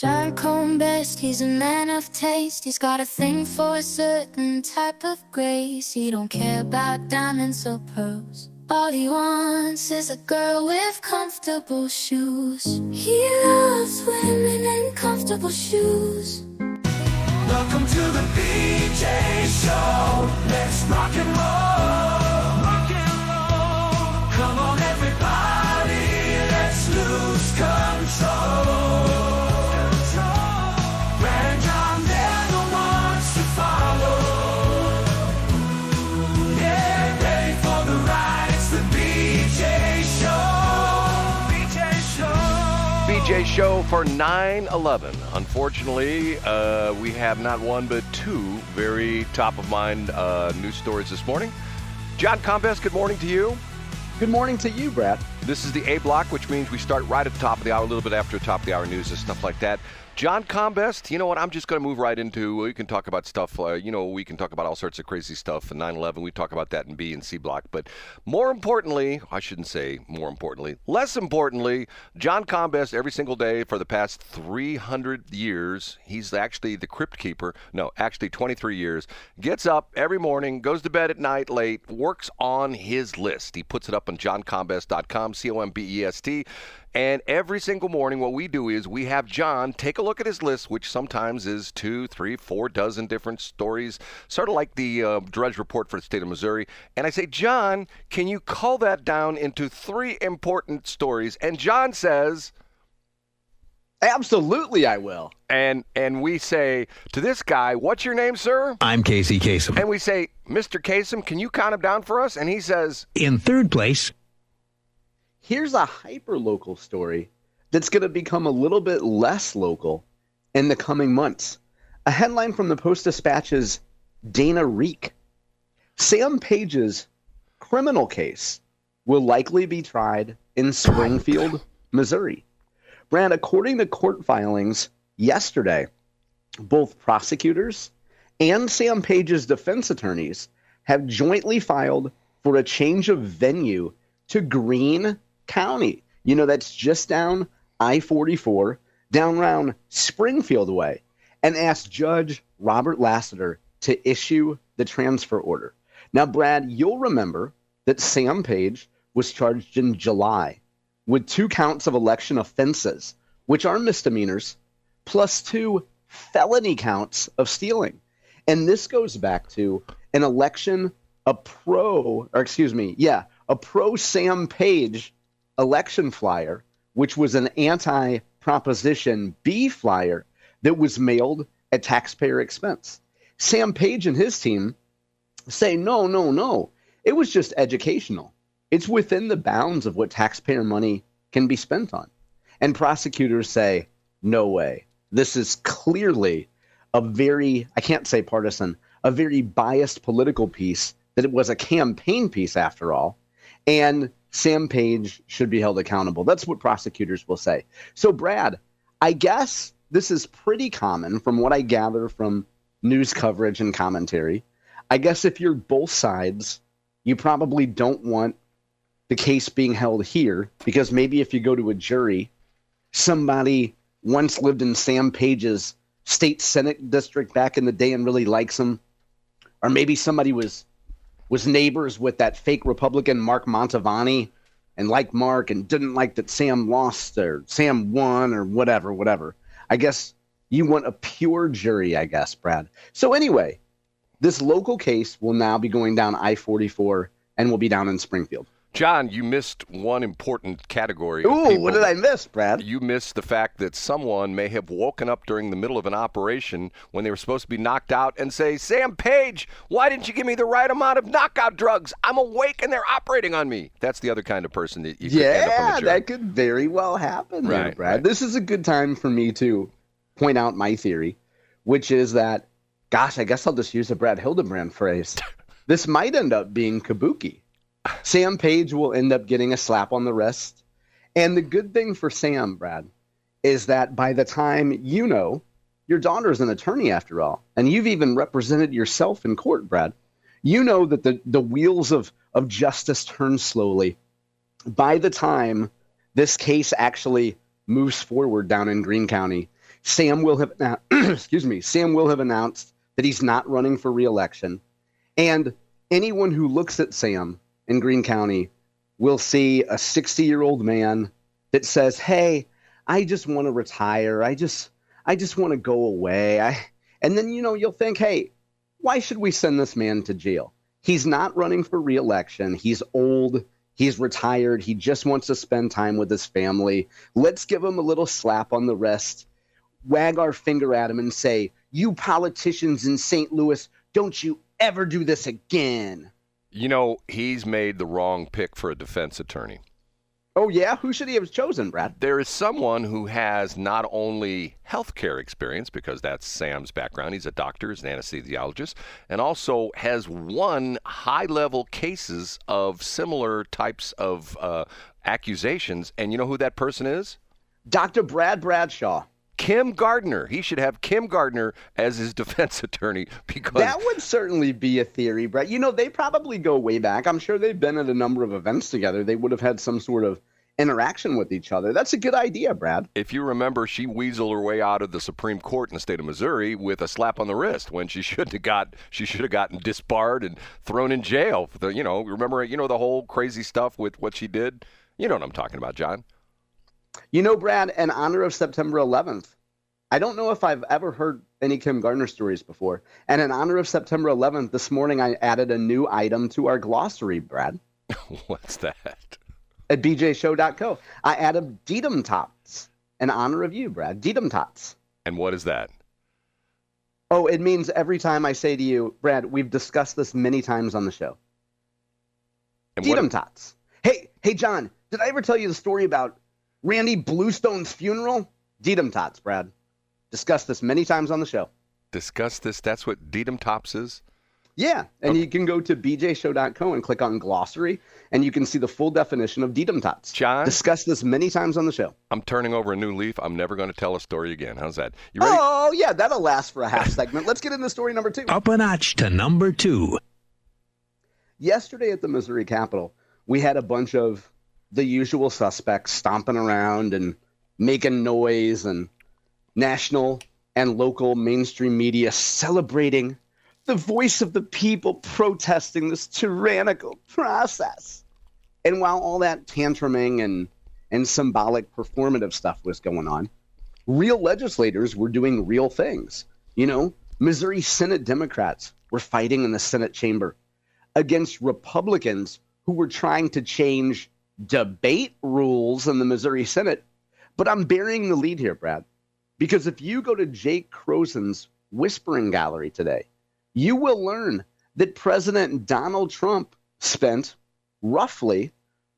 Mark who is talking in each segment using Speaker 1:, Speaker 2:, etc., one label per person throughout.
Speaker 1: Charlie Combest, he's a man of taste. He's got a thing for a certain type of grace. He don't care about diamonds or pearls. All he wants is a girl with comfortable shoes. He loves women in comfortable shoes.
Speaker 2: Welcome to the BJ Show. Let's rock and roll. Rock and roll. Come on, everybody. Let's lose control. Brad and John, they're the ones to follow. Yeah, ready for the ride. It's the BJ Show. BJ Show.
Speaker 3: BJ Show for 9/11. Unfortunately, we have not one but two very top-of-mind news stories this morning. John Combest, good morning to you.
Speaker 4: Good morning to you, Brad.
Speaker 3: This is the A block, which means we start right at the top of the hour, a little bit after the top of the hour news and stuff like that. John Combest, you know what? I'm just going to move right into, we can talk about stuff, we can talk about all sorts of crazy stuff. And 9/11, we talk about that in B and C block. But more importantly, I shouldn't say more importantly, less importantly, John Combest, every single day for the past 300 years, he's actually the crypt keeper. No, actually 23 years. Gets up every morning, goes to bed at night late, works on his list. He puts it up on johncombest.com, Combest. And every single morning, what we do is we have John take a look at his list, which sometimes is 2, 3, 4 dozen different stories, sort of like the Drudge Report for the state of Missouri. And I say, John, can you cull that down into 3 important stories? And John says,
Speaker 4: absolutely, I will.
Speaker 3: And we say to this guy, what's your name, sir?
Speaker 5: I'm Casey Kasem.
Speaker 3: And we say, Mr. Kasem, can you count him down for us? And he says,
Speaker 5: in third place.
Speaker 4: Here's a hyper-local story that's going to become a little bit less local in the coming months. A headline from the Post-Dispatch's Dana Reek. Sam Page's criminal case will likely be tried in Springfield, Missouri. Brad, according to court filings yesterday, both prosecutors and Sam Page's defense attorneys have jointly filed for a change of venue to Greene County. You know, that's just down I-44, down around Springfield way, and asked Judge Robert Lassiter to issue the transfer order. Now, Brad, you'll remember that Sam Page was charged in July with 2 counts of election offenses, which are misdemeanors, plus 2 felony counts of stealing. And this goes back to an election, a pro Sam Page election flyer, which was an anti-Proposition B flyer that was mailed at taxpayer expense. Sam Page and his team say, no. It was just educational. It's within the bounds of what taxpayer money can be spent on. And prosecutors say, no way. This is clearly a very, I can't say partisan, a very biased political piece, that it was a campaign piece after all. And Sam Page should be held accountable. That's what prosecutors will say. So, Brad, I guess this is pretty common from what I gather from news coverage and commentary. I guess if you're both sides, you probably don't want the case being held here, because maybe if you go to a jury, somebody once lived in Sam Page's state Senate district back in the day and really likes him, or maybe somebody was neighbors with that fake Republican Mark Mantovani and liked Mark and didn't like that Sam lost or Sam won or whatever. I guess you want a pure jury, I guess, Brad. So anyway, this local case will now be going down I-44 and will be down in Springfield.
Speaker 3: John, you missed one important category.
Speaker 4: Ooh, what did I miss, Brad?
Speaker 3: You missed the fact that someone may have woken up during the middle of an operation when they were supposed to be knocked out and say, Sam Page, why didn't you give me the right amount of knockout drugs? I'm awake and they're operating on me. That's the other kind of person that you could end up on the jury.
Speaker 4: That could very well happen there, Brad. Right. This is a good time for me to point out my theory, which is that, gosh, I guess I'll just use a Brad Hildebrand phrase. This might end up being kabuki. Sam Page will end up getting a slap on the wrist. And the good thing for Sam, Brad, is that by the time your daughter's an attorney after all, and you've even represented yourself in court, Brad, you know that the wheels of justice turn slowly. By the time this case actually moves forward down in Greene County, Sam will have Sam will have announced that he's not running for re-election. And anyone who looks at Sam in Greene County will see a 60-year-old man that says, "Hey, I just want to retire. I just want to go away." And then, you'll think, "Hey, why should we send this man to jail? He's not running for re-election. He's old. He's retired. He just wants to spend time with his family. Let's give him a little slap on the wrist, wag our finger at him and say, 'You politicians in St. Louis, don't you ever do this again.'"
Speaker 3: He's made the wrong pick for a defense attorney.
Speaker 4: Oh, yeah? Who should he have chosen, Brad?
Speaker 3: There is someone who has not only healthcare experience, because that's Sam's background. He's a doctor, he's an anesthesiologist, and also has won high-level cases of similar types of accusations. And you know who that person is?
Speaker 4: Dr. Brad Bradshaw.
Speaker 3: Kim Gardner. He should have Kim Gardner as his defense attorney, because
Speaker 4: that would certainly be a theory, Brett. They probably go way back. I'm sure they've been at a number of events together. They would have had some sort of interaction with each other. That's a good idea, Brad.
Speaker 3: If you remember, she weaseled her way out of the Supreme Court in the state of Missouri with a slap on the wrist when she should have gotten disbarred and thrown in jail. Remember, the whole crazy stuff with what she did? You know what I'm talking about, John.
Speaker 4: Brad, in honor of September 11th, I don't know if I've ever heard any Kim Gardner stories before. And in honor of September 11th, this morning I added a new item to our glossary, Brad.
Speaker 3: What's that?
Speaker 4: At bjshow.co. I added DTMTOTS in honor of you, Brad. DTMTOTS.
Speaker 3: And what is that?
Speaker 4: Oh, it means every time I say to you, Brad, we've discussed this many times on the show. DTMTOTS. Hey, John, did I ever tell you the story about Randy Bluestone's funeral? DTMTOTS, Brad. Discussed this many times on the show.
Speaker 3: Discuss this? That's what DTMTOTS is?
Speaker 4: Yeah, and you can go to bjshow.co and click on glossary, and you can see the full definition of DTMTOTS.
Speaker 3: John?
Speaker 4: Discussed this many times on the show.
Speaker 3: I'm turning over a new leaf. I'm never going to tell a story again. How's that? You ready?
Speaker 4: Oh, yeah, that'll last for a half segment. Let's get into story number 2.
Speaker 5: Up a notch to number 2.
Speaker 4: Yesterday at the Missouri Capitol, we had a bunch of the usual suspects stomping around and making noise, and national and local mainstream media celebrating the voice of the people protesting this tyrannical process. And while all that tantruming and symbolic performative stuff was going on, real legislators were doing real things. Missouri Senate Democrats were fighting in the Senate chamber against Republicans who were trying to change debate rules in the Missouri Senate. But I'm burying the lead here, Brad, because if you go to Jake Kroesen's Whispering Gallery today, you will learn that President Donald Trump spent roughly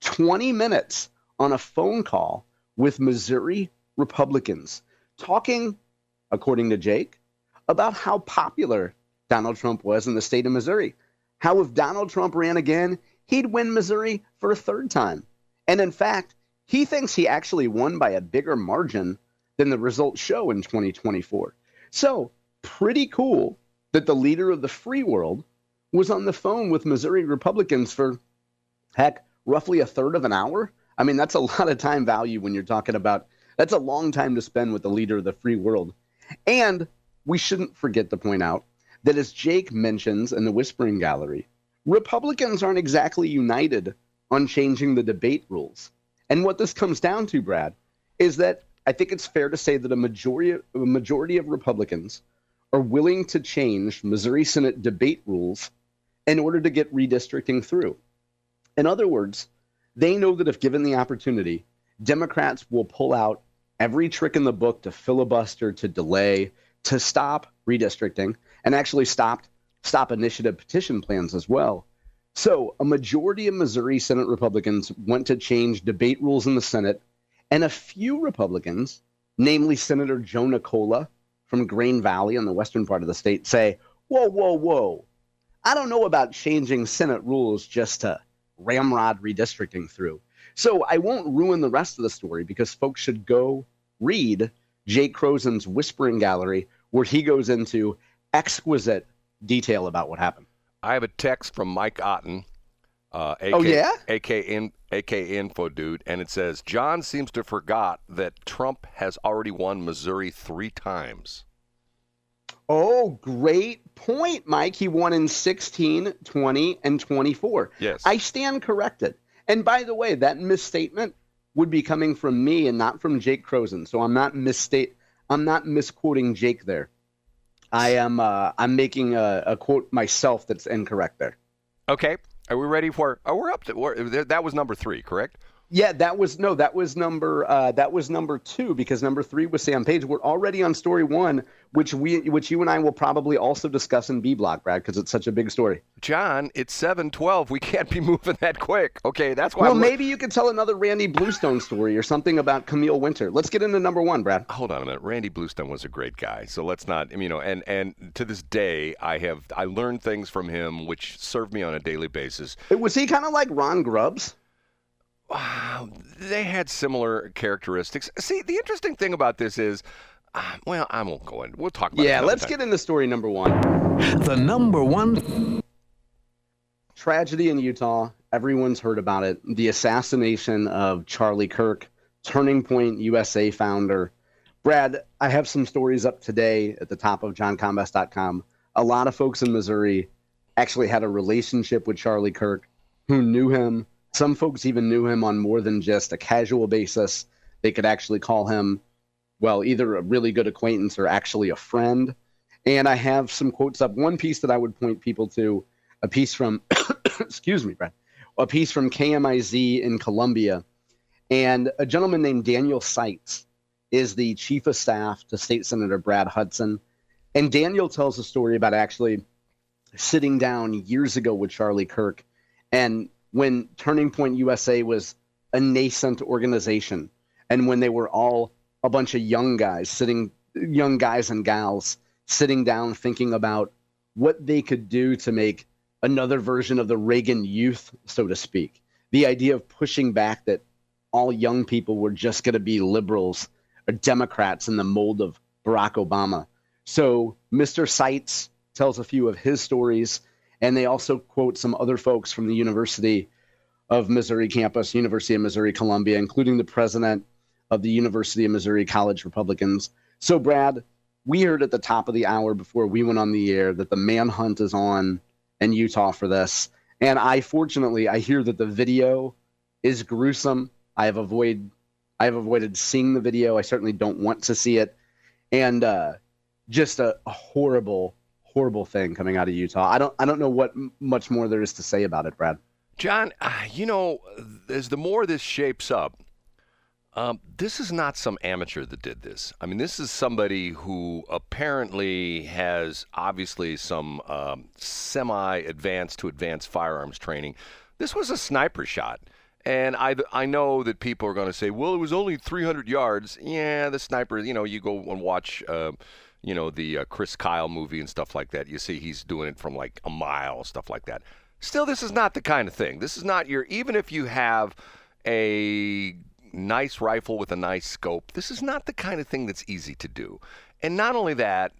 Speaker 4: 20 minutes on a phone call with Missouri Republicans, talking, according to Jake, about how popular Donald Trump was in the state of Missouri. How if Donald Trump ran again, he'd win Missouri for a third time. And in fact, he thinks he actually won by a bigger margin than the results show in 2024. So pretty cool that the leader of the free world was on the phone with Missouri Republicans for, roughly a third of an hour. I mean, that's a lot of time value when you're talking about, that's a long time to spend with the leader of the free world. And we shouldn't forget to point out that, as Jake mentions in the Whispering Gallery, Republicans aren't exactly united on changing the debate rules. And what this comes down to, Brad, is that I think it's fair to say that a majority of Republicans are willing to change Missouri Senate debate rules in order to get redistricting through. In other words, they know that if given the opportunity, Democrats will pull out every trick in the book to filibuster, to delay, to stop redistricting, and actually stop initiative petition plans as well. So a majority of Missouri Senate Republicans want to change debate rules in the Senate, and a few Republicans, namely Senator Joe Nicola from Grain Valley in the western part of the state, say, whoa, I don't know about changing Senate rules just to ramrod redistricting through. So I won't ruin the rest of the story, because folks should go read Jake Kroesen's Whispering Gallery, where he goes into exquisite detail about what happened.
Speaker 3: I have a text from Mike Otten. AK,
Speaker 4: Oh, yeah?
Speaker 3: AK Info Dude, and it says, John seems to forgot that Trump has already won Missouri 3 times.
Speaker 4: Oh, great point, Mike. He won in 16, 20, and 24.
Speaker 3: Yes.
Speaker 4: I stand corrected. And by the way, that misstatement would be coming from me and not from Jake Kroesen. So I'm not misquoting Jake there. I'm making a quote myself that's incorrect there.
Speaker 3: Okay. Are we ready for? Oh, we're up to. That was number 3, correct?
Speaker 4: Yeah, that was number 2, because number 3 was Sam Page. We're already on story 1, which you and I will probably also discuss in B Block, Brad, because it's such a big story.
Speaker 3: John, it's 7:12. We can't be moving that quick. Okay, that's why.
Speaker 4: Well, maybe you could tell another Randy Bluestone story or something about Camille Winter. Let's get into number 1, Brad.
Speaker 3: Hold on a minute. Randy Bluestone was a great guy, so let's not. And to this day, I learned things from him which serve me on a daily basis.
Speaker 4: Was he kind of like Ron Grubbs?
Speaker 3: They had similar characteristics. See, the interesting thing about this is, well, I won't go in. We'll talk about it.
Speaker 4: Yeah, let's get into story number 1.
Speaker 5: The number 1
Speaker 4: tragedy in Utah. Everyone's heard about it. The assassination of Charlie Kirk, Turning Point USA founder. Brad, I have some stories up today at the top of johncombest.com. A lot of folks in Missouri actually had a relationship with Charlie Kirk, who knew him. Some folks even knew him on more than just a casual basis. They could actually call him, well, either a really good acquaintance or actually a friend. And I have some quotes up. One piece that I would point people to, a piece from, excuse me, Brad, a piece from KMIZ in Columbia. And a gentleman named Daniel Seitz is the chief of staff to State Senator Brad Hudson. And Daniel tells a story about actually sitting down years ago with Charlie Kirk, and when Turning Point USA was a nascent organization, and when they were all a bunch of young guys and gals sitting down thinking about what they could do to make another version of the Reagan youth, so to speak. The idea of pushing back that all young people were just going to be liberals or Democrats in the mold of Barack Obama. So Mr. Seitz tells a few of his stories, and they also quote some other folks from the University of Missouri campus, University of Missouri Columbia, including the president of the University of Missouri College Republicans. So, Brad, we heard at the top of the hour before we went on the air that the manhunt is on in Utah for this. And I hear that the video is gruesome. I have avoided seeing the video. I certainly don't want to see it. And just a horrible, horrible thing coming out of Utah. I don't know what much more there is to say about it, Brad.
Speaker 3: John, as the more this shapes up, this is not some amateur that did this. I mean, this is somebody who apparently has obviously some semi-advanced to advanced firearms training. This was a sniper shot. And I know that people are going to say, well, it was only 300 yards. Yeah, the sniper, you go and watch, the Chris Kyle movie and stuff like that. You see he's doing it from like a mile, stuff like that. Still, this is not the kind of thing. This is not even if you have a nice rifle with a nice scope, this is not the kind of thing that's easy to do. And not only that,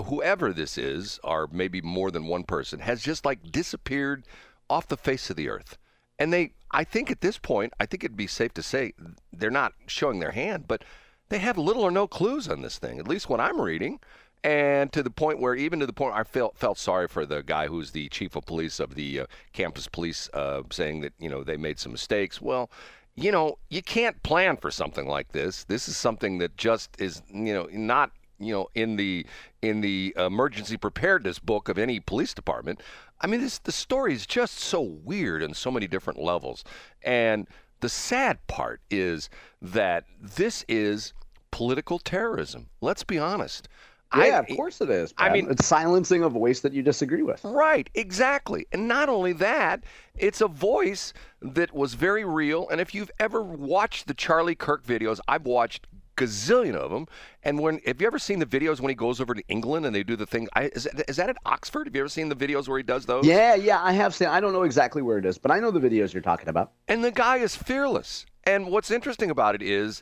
Speaker 3: whoever this is, or maybe more than one person, has just like disappeared off the face of the earth. And I think at this point, I think it'd be safe to say they're not showing their hand, but they have little or no clues on this thing, at least what I'm reading. And to the point where I felt sorry for the guy who's the chief of police of the campus police, saying that, they made some mistakes. Well, you can't plan for something like this. This is something that just is, not, in the emergency preparedness book of any police department. I mean, the story is just so weird on so many different levels. And the sad part is that this is political terrorism. Let's be honest.
Speaker 4: Yeah, of course it is, Brad.
Speaker 3: I mean,
Speaker 4: it's silencing a voice that you disagree with.
Speaker 3: Right, exactly. And not only that, it's a voice that was very real. And if you've ever watched the Charlie Kirk videos, I've watched gazillion of them. And have you ever seen the videos when he goes over to England and they do the thing? Is that at Oxford? Have you ever seen the videos where he does those?
Speaker 4: Yeah, I have seen. I don't know exactly where it is, but I know the videos you're talking about.
Speaker 3: And the guy is fearless. And what's interesting about it is,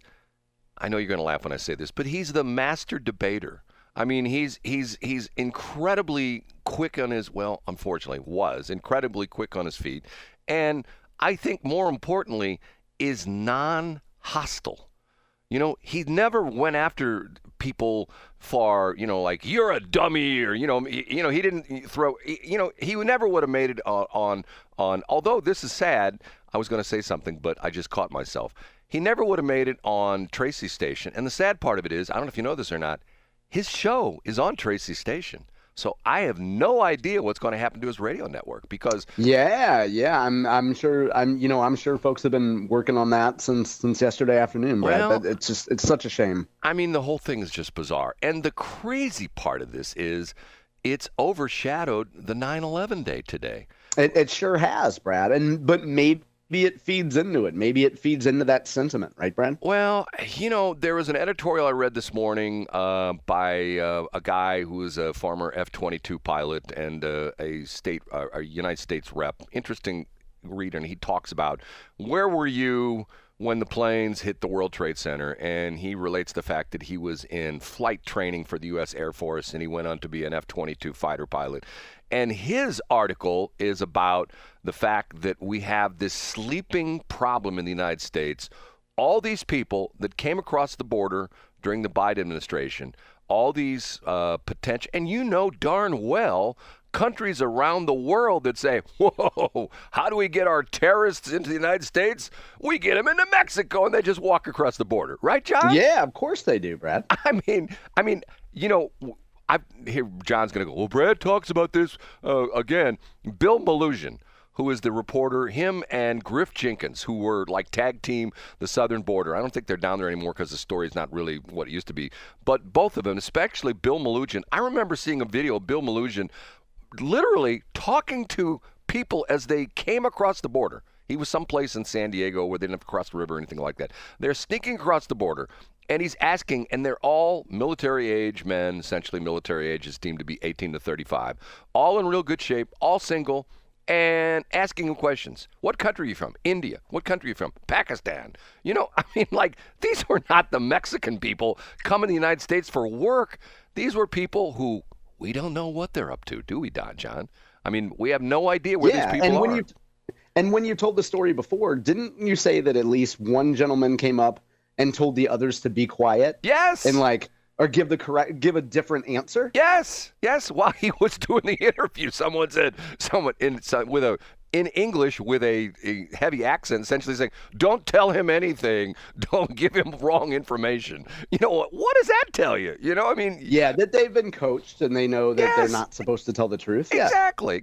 Speaker 3: I know you're going to laugh when I say this, but he's the master debater. I mean, he's incredibly quick on his, well, unfortunately, was incredibly quick on his feet. and I think more importantly is non-hostile. He never went after people for, like, you're a dummy, or, he didn't throw, he never would have made it on, although this is sad, I was going to say something, but I just caught myself. He never would have made it on Tracy's station. And the sad part of it is, I don't know if you know this or not, his show is on Tracy's station. So I have no idea what's going to happen to his radio network because
Speaker 4: I'm sure folks have been working on that since yesterday afternoon, Brad.
Speaker 3: Well,
Speaker 4: but it's such a shame.
Speaker 3: I mean, the whole thing is just bizarre. And the crazy part of this is it's overshadowed the 9/11 day today.
Speaker 4: It sure has, Brad. But maybe it feeds into it. Maybe it feeds into that sentiment, right, Brad?
Speaker 3: Well, there was an editorial I read this morning by a guy who is a former F-22 pilot and a United States rep. Interesting read, and he talks about where were you when the planes hit the World Trade Center, and he relates the fact that he was in flight training for the U.S. Air Force, and he went on to be an F-22 fighter pilot. And his article is about the fact that we have this sleeping problem in the United States. All these people that came across the border during the Biden administration, all these potential, and darn well, countries around the world that say, whoa, how do we get our terrorists into the United States? We get them into Mexico, and they just walk across the border. Right, John?
Speaker 4: Yeah, of course they do, Brad.
Speaker 3: I mean, I hear John's going to go, well, Brad talks about this again. Bill Malugin, who is the reporter, him and Griff Jenkins, who were like tag team the southern border. I don't think they're down there anymore because the story's not really what it used to be. But both of them, especially Bill Malugin, I remember seeing a video of Bill Malugin literally talking to people as they came across the border. He was someplace in San Diego where they didn't have to cross the river or anything like that. They're sneaking across the border. And he's asking, and they're all military age men, essentially military age is deemed to be 18 to 35, all in real good shape, all single, and asking him questions. What country are you from? India. What country are you from? Pakistan. These were not the Mexican people coming to the United States for work. These were people who we don't know what they're up to, do we, John? I mean, we have no idea where these people are.
Speaker 4: And when you told the story before, didn't you say that at least one gentleman came up and told the others to be quiet?
Speaker 3: Yes.
Speaker 4: And or give a different answer?
Speaker 3: Yes. While he was doing the interview, someone in English with a heavy accent, essentially saying, "Don't tell him anything. Don't give him wrong information." What does that tell you?
Speaker 4: Yeah, that they've been coached and they know that they're not supposed to tell the truth.
Speaker 3: Exactly.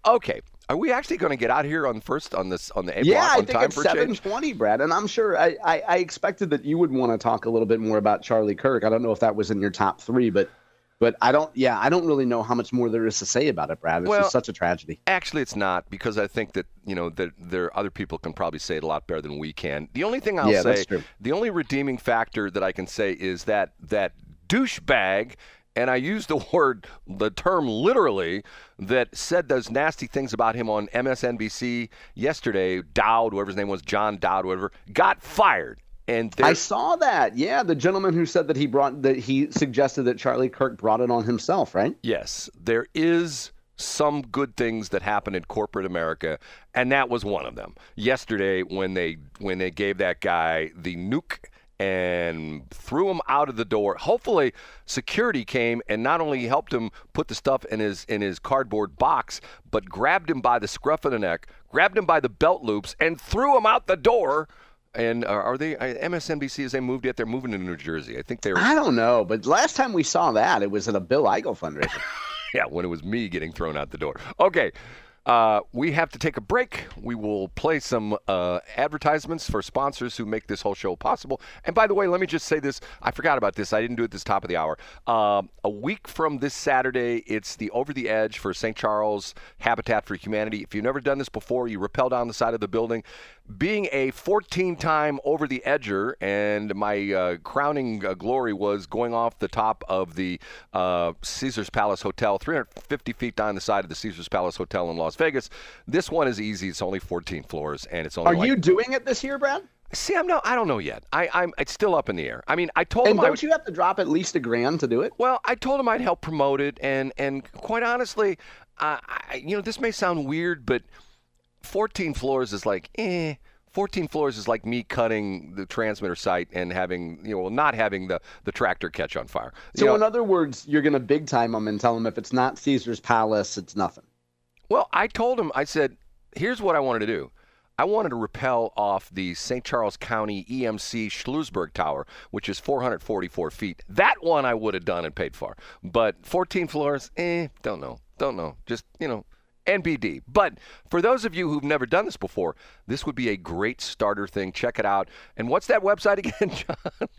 Speaker 3: Okay. Are we actually going to get out here on the A block on
Speaker 4: I think
Speaker 3: time
Speaker 4: it's
Speaker 3: for
Speaker 4: 7:20, Brad, and I'm sure I expected that you would want to talk a little bit more about Charlie Kirk. I don't know if that was in your top three, but I don't really know how much more there is to say about it, Brad. It's just such a tragedy.
Speaker 3: Actually, it's not, because I think that that there other people can probably say it a lot better than we can. The only thing I'll say,
Speaker 4: that's true.
Speaker 3: The only redeeming factor that I can say is that douchebag. And I use the term literally, that said those nasty things about him on MSNBC yesterday, Dowd, whoever his name was, John Dowd, whatever, got fired. And
Speaker 4: I saw that. Yeah, the gentleman who said that he suggested that Charlie Kirk brought it on himself, right?
Speaker 3: Yes, there is some good things that happen in corporate America, and that was one of them. Yesterday, when they gave that guy the nuke and threw him out of the door. Hopefully, security came and not only helped him put the stuff in his cardboard box, but grabbed him by the scruff of the neck, grabbed him by the belt loops, and threw him out the door. And are they MSNBC? As they moved yet? They're moving to New Jersey. I think they're.
Speaker 4: I don't know, but last time we saw that, it was at a Bill Eigel fundraiser.
Speaker 3: Yeah, when it was me getting thrown out the door. Okay. We have to take a break. We will play some advertisements for sponsors who make this whole show possible. And by the way, let me just say this. I forgot about this. I didn't do it this top of the hour. A week from this Saturday, it's the Over the Edge for St. Charles Habitat for Humanity. If you've never done this before, you rappel down the side of the building. Being a 14-time Over the Edger, and my crowning glory was going off the top of the Caesars Palace Hotel, 350 feet down the side of the Caesars Palace Hotel in Las Vegas. This one is easy. It's only 14 floors, and it's only.
Speaker 4: Are you doing it this year, Brad?
Speaker 3: See, I don't know yet. It's still up in the air. I mean, I told him.
Speaker 4: And don't you have to drop at least $1,000 to do it? Well,
Speaker 3: I told him I'd help promote it, and quite honestly, this may sound weird, but 14 floors is like, 14 floors is like me cutting the transmitter site and having, not having the tractor catch on fire.
Speaker 4: So in other words, you're going to big time them and tell them if it's not Caesar's Palace, it's nothing.
Speaker 3: Well, I told him, I said, here's what I wanted to do. I wanted to rappel off the St. Charles County EMC Schlossberg Tower, which is 444 feet. That one I would have done and paid for. But 14 floors, don't know. Just, NBD. But for those of you who've never done this before, this would be a great starter thing. Check it out. And what's that website again, John?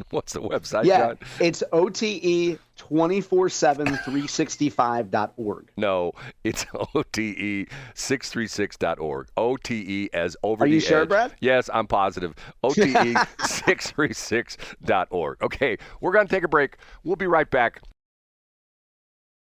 Speaker 3: What's the website, John?
Speaker 4: It's OTE247365.org.
Speaker 3: No, it's OTE636.org. OTE as over the edge.
Speaker 4: Are you sure, Brad?
Speaker 3: Yes, I'm positive. OTE636.org. Okay, we're going to take a break. We'll be right back.